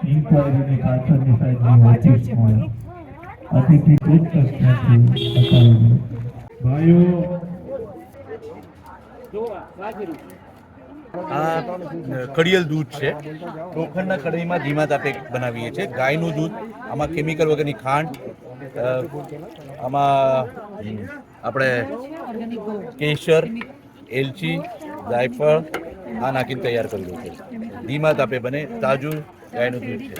ઇન્કવાયરીની પાછળની સાઈડની ઓફિસમાં અતિથિ ઉચ્ચ કક્ષાથી બતાવી ભાઈઓ આ કડિયલ દૂધ છે. લોખંડના કઢાઈમાં ધીમા તાપે બનાવીએ છીએ. ગાયનું દૂધ, આમાં કેમિકલ વગરની ખાંડ, આમાં આપણે કેસર, એલચી, જાયફળ આ નાખીને તૈયાર કરેલું છે. ધીમા તાપે બને, તાજું ગાયનું દૂધ છે.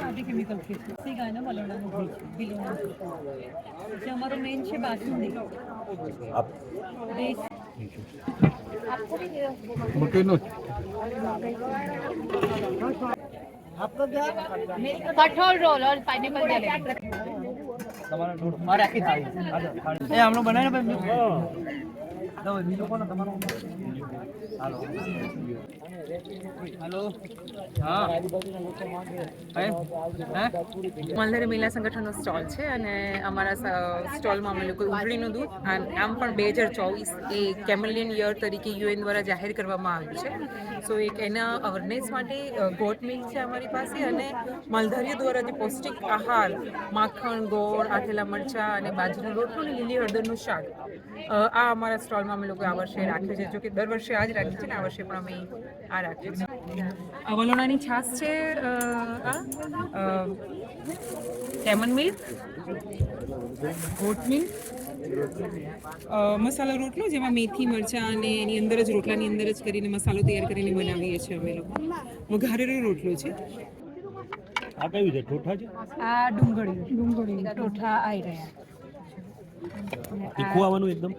कठोर रोल और पाइनएप्पल जलेबी और आखी थाली ए हम लोग बनाए ना दो नीलो को ना તમારો हेलो हेलो हां મલધારી મહિલા સંગઠનનો સ્ટોલ છે અને અમારા સ્ટોલમાં અમે લોકો ઉંબળીનું દૂધ આમ પણ 2024 એ કેમલિયન યર તરીકે યુએન દ્વારા જાહેર કરવામાં આવ્યું છે. સો એક એના અવેરનેસ માટે ગોટ મિલ્ક છે અમારી પાસે અને મલધારીઓ દ્વારા જે પૌષ્ટિક આહાર માખણ, ગોળ, આથેલા મરચાં અને બાજરીનો રોટલો અને લીલી હળદરનું શાક આ અમારા સ્ટોલમાં અમે લોકો આ વર્ષે રાખ્યું છે. જો કે દર વર્ષે આ જ રાખ્યું છે ને આ વર્ષે પણ અમે આ રાખ્યું છે. વલોણાની છાશ છે, લેમન મિલ્ક, ગોટ મિલ્ક, મસાલા રોટલો જેમાં મેથી મરચાં અને એની અંદર જ રોટલાની અંદર જ કરીને મસાલો તૈયાર કરીને બનાવીએ છીએ અમે લોકો. વઘારેલો રોટલો છે. આ કયું છે? ઠોઠા છે? આ ડુંગળી ઠોઠા આવી રહ્યા. તીખું આવવાનું એકદમ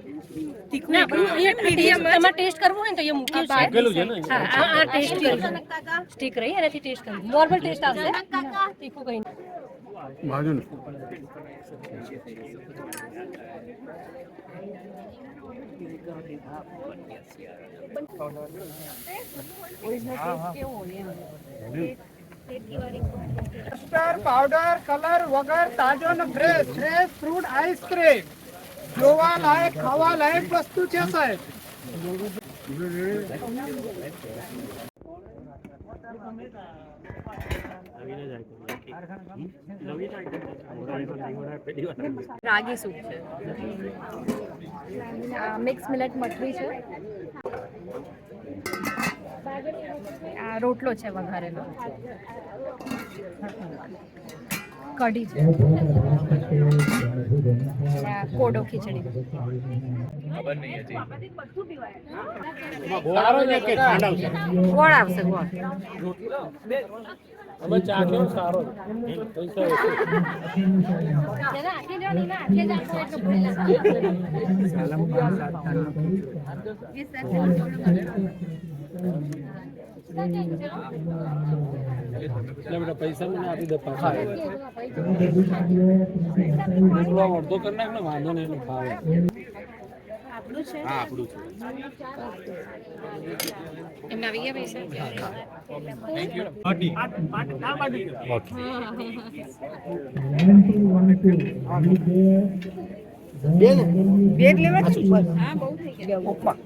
તીખું ના તમારે ટેસ્ટ કરવું હોય ને તો એ મૂક્યું છે. પેલું છે ને હા આ ટેસ્ટ કરી સ્ટીક રહી એનાથી ટેસ્ટ કરી નોર્મલ ટેસ્ટ આવશે તીખું કઈ બાજુ ને કસ્ટર્ડ પાવડર કલર વગર તાજો ને ફ્રેશ ફ્રૂટ આઈસ્ક્રીમ જોવા લાયક ખાવા લાયક વસ્તુ છે સાહેબ. રાગી સૂપ છે, મિક્સ મિલેટ મઠરી છે, આ રોટલો છે વઘારેલો, કઢી છે, કોડો ખીચડી. ગોળ આવશે ગોળ. અમે ચા કેવો સારો પૈસા મને આપી દે પાછા અડધો કરી નાખ ને વાંધો નહીં એનું ભાવે આપણું છે. હા આપણું છે. એમના આવી ગયા પૈસા. Thank you. બેગ લેવા છે હા બહુ થઈ ગયા.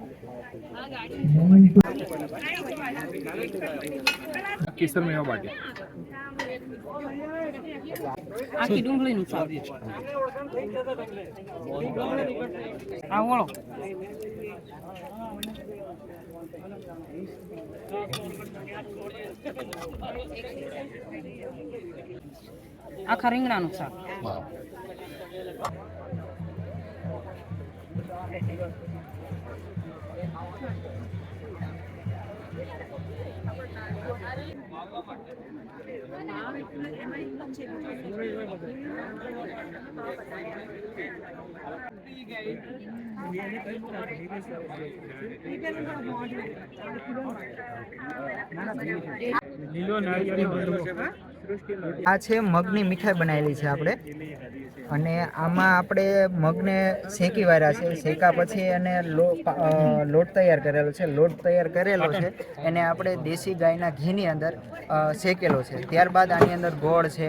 કેસર મેવા બાટી આખી ડુંગળીનું શાક. આ વળો આખા રીંગણાનું શાક. આ છે મગની મીઠાઈ બનાવેલી છે આપણે, અને આમાં આપણે મગને શેકી વાળ્યા છે. શેકા પછી એને લોટ તૈયાર કરેલો છે. લોટ તૈયાર કરેલો છે એને આપણે દેશી ગાયના ઘીની અંદર શેકેલો છે. ત્યારબાદ આની અંદર ગોળ છે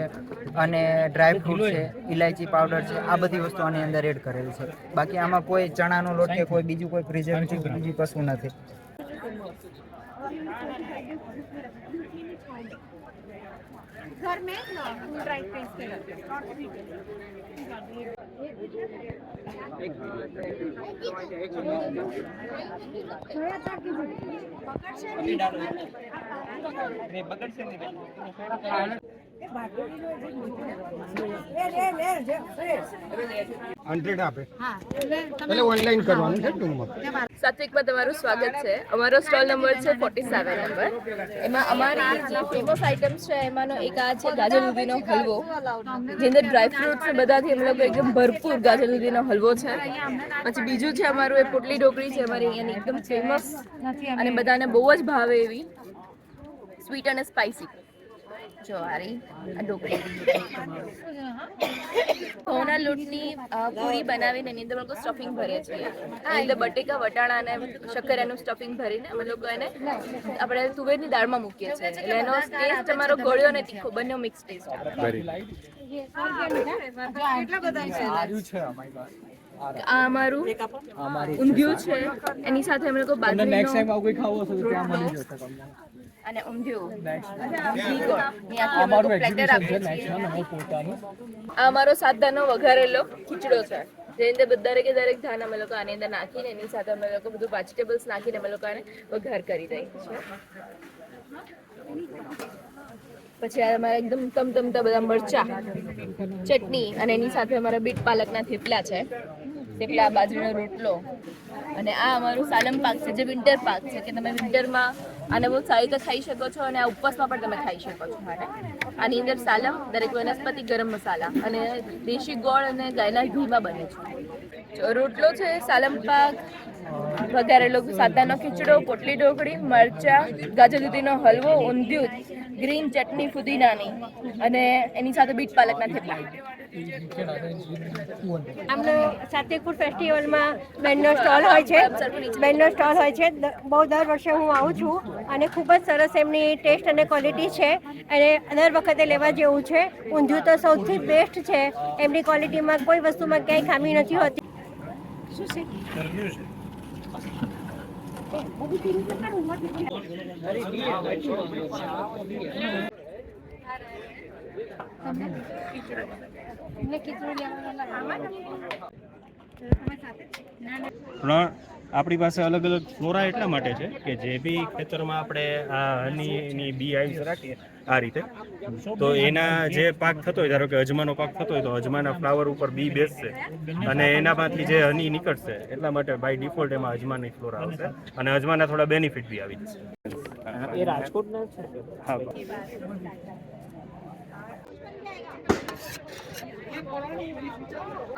અને ડ્રાયફ્રૂટ છે, ઇલાયચી પાવડર છે, આ બધી વસ્તુ આની અંદર એડ કરેલી છે. બાકી આમાં કોઈ ચણાનો લોટ કે કોઈ બીજું કોઈ પ્રિઝર્વેટિવ બીજું કશું નથી. घर में ट्राई टेस्ट સાત્વિકમાં તમારું સ્વાગત છે. અમારો સ્ટોલ નંબર છે 47 નંબર. એમાં અમારી જે ફેમસ આઇટમ્સ છે એમાંનો એક આ છે ગાજર દૂધીનો હલવો, જેની અંદર ડ્રાય ફ્રૂટ્સ બધાથી અમે લોકો એકદમ ભરપૂર ગાજર દૂધીનો હલવો છે. પછી બીજું છે અમારું એ પોટલી ઢોકળી છે, અમારી અહીંયાની એકદમ ફેમસ અને બધાને બહુ જ ભાવે એવી સ્વીટ અને સ્પાઇસી. જો આ રહી આ ઢોકળી ઘઉંના લોટની પૂરી બનાવીને એની અંદર લોકો સ્ટફિંગ ભરીએ છીએ. એની અંદર બટેકા, વટાણા અને શક્કરિયાનું સ્ટફિંગ ભરીને અમે લોકો એને આપણે તુવેરની દાળમાં મૂકીએ છીએ. એટલે એનો ટેસ્ટ અમારો ગળ્યો અને તીખો બંને મિક્સ ટેસ્ટ આવે. આ અમારું ઊંધિયું છે, એની સાથે અમે લોકો બાજરીનો અને ઊંધિયું પ્લેટર આપીએ છીએ. આ અમારો સાદાનો વઘારેલો ખીચડો છે, જેની અંદર દરેકે દરેક ધાન અમે લોકો આની અંદર નાખીને એની સાથે અમે લોકો બધું વેજીટેબલ્સ નાખીને અમે લોકો આને વઘાર કરી દઈએ છીએ. પછી આ અમારા એકદમ તમતમતા બધા મરચા, ચટણી અને એની સાથે અમારા બીટ પાલકના થેપલા છે, થેપલા, બાજરીનો રોટલો. અને આ અમારું સાલમ પાક છે, જે વિન્ટર પાક છે કે તમે વિન્ટરમાં આને બહુ સારી રીતે ખાઈ શકો છો અને આ ઉપવાસમાં પણ તમે ખાઈ શકો છો. આની અંદર સાલમ, દરેક વનસ્પતિ, ગરમ મસાલા અને દેશી ગોળ અને ગાયના ઘીમાં બને છે. રોટલો છે, સાલમ પાક, વઘારેલો સાદાનો ખીચડો, પોટલી ઢોકળી, મરચા, ગાજર દૂધીનો હલવો, ઊંધિયું, ગ્રીન ચટણી ફુદીનાની અને એની સાથે બીટ પાલકના થેપલા. આમનો સાત્વિકપુર ફેસ્ટિવલમાં બેનનો સ્ટોલ હોય છે. બહુ દર વર્ષે હું આવું છું અને ખૂબ જ સરસ એમની ટેસ્ટ અને ક્વોલિટી છે અને દર વખતે લેવા જેવું છે. ઊંધિયું તો સૌથી બેસ્ટ છે. એમની ક્વોલિટીમાં કોઈ વસ્તુમાં ક્યાંય ખામી નથી હોતી. શું છે? આપણી પાસે અલગ અલગ ફ્લોરા એટલા માટે છે કે જે બી ખેતરમાં આપણે આ હનીની બી આઈવ્સ રાખીએ આ રીતે, તો એના જે પાક થતો હોય, ધારો કે અજમાનો પાક થતો હોય તો અજમાના ફ્લાવર ઉપર બી બેસશે અને એનામાંથી જે હની નીકળશે, એટલા માટે બાય ડિફોલ્ટ એમાં અજમાની ફ્લોરા આવશે અને અજમાના થોડા બેનિફિટ બી આવી જશે. એ રાજકોટના છે. હા,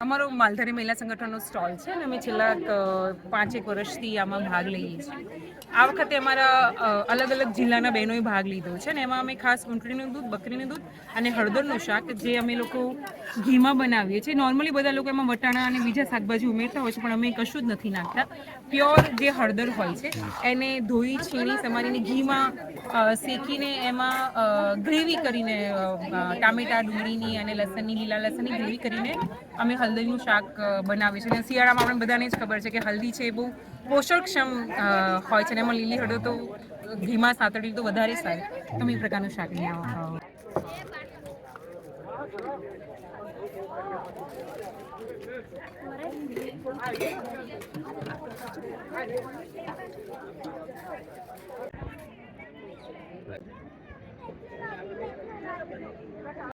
અમારો માલધારી મહિલા સંગઠનનો સ્ટોલ છે અને અમે છેલ્લા 5-1 વર્ષથી આમાં ભાગ લઈએ છીએ. આ વખતે અમારા અલગ અલગ જિલ્લાના બહેનોએ ભાગ લીધો છે અને એમાં અમે ખાસ ઊંટડીનું દૂધ, બકરીનું દૂધ અને હળદરનું શાક, જે અમે લોકો ઘીમાં બનાવીએ છીએ. નોર્મલી બધા લોકો એમાં વટાણા અને બીજા શાકભાજી ઉમેરતા હોય છે, પણ અમે કશું જ નથી નાખતા. પ્યોર જે હળદર હોય છે એને ધોઈ, છીણી, સમારીને ઘીમાં શેકીને એમાં ગ્રેવી કરીને ટામેટા, ડુંગળીની અને લસણની, લીલા લસણની ગ્રેવી કરીને અમે હલ્દીનું શાક બનાવીએ છીએ. અને શિયાળામાં આપણે બધાને જ ખબર છે કે હલ્દી છે એ બહુ પોષકક્ષમ હોય છે અને એમાં લીલી હળદર તો ઘીમાં સાતળી તો વધારે સારી. તમે એ પ્રકારનું શાક અહીંયા